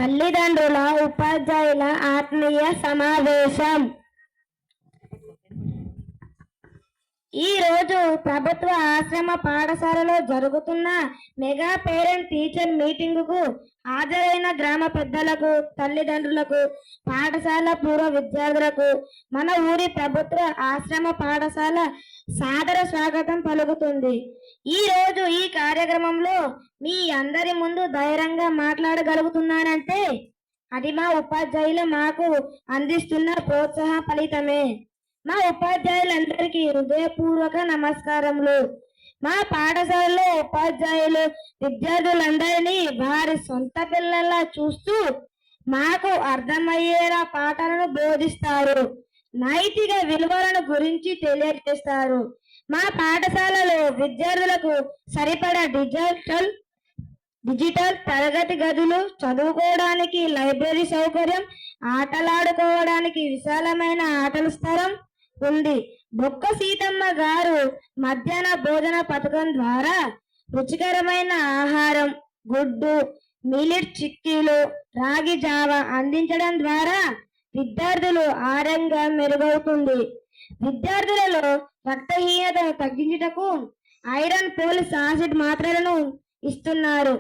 తల్లిదండ్రుల ఉపాధ్యాయుల ఆత్మీయ సమావేశం. ఈ రోజు ప్రభుత్వ ఆశ్రమ పాఠశాలలో జరుగుతున్న మెగా పేరెంట్ టీచర్ మీటింగుకు హాజరైన గ్రామ పెద్దలకు, తల్లిదండ్రులకు, పాఠశాల పూర్వ విద్యార్థులకు మన ఊరి ప్రభుత్వ ఆశ్రమ పాఠశాల సాదర స్వాగతం పలుకుతుంది. ఈ రోజు ఈ కార్యక్రమంలో మీ అందరి ముందు ధైర్యంగా మాట్లాడగలుగుతున్నానంటే అది మా ఉపాధ్యాయులు మాకు అందిస్తున్న ప్రోత్సాహ ఫలితమే. మా ఉపాధ్యాయులందరికీ హృదయపూర్వక నమస్కారములు. మా పాఠశాలలో ఉపాధ్యాయులు విద్యార్థులందరినీ వారి సొంత పిల్లల్లా చూస్తూ మాకు అర్థమయ్యేలా పాఠాలను బోధిస్తారు, నైతిక విలువలను గురించి తెలియజేస్తారు. మా పాఠశాలలో విద్యార్థులకు సరిపడా డిజిటల్ తరగతి గదులు, చదువుకోవడానికి లైబ్రరీ సౌకర్యం, ఆటలాడుకోవడానికి విశాలమైన ఆటల స్థలం ఉంది. బొక్క సీతమ్మ గారు మధ్యాహ్న భోజన పథకం ద్వారా రుచికరమైన ఆహారం, గుడ్డు, మిల్లెట్ చిక్కీలు, రాగి జావ అందించడం ద్వారా విద్యార్థులు ఆరోగ్యం మెరుగవుతుంది. విద్యార్థులలో రక్తహీనతను తగ్గించుటకు ఐరన్ పోలిక్ యాసిడ్ మాత్రలను ఇస్తున్నారు.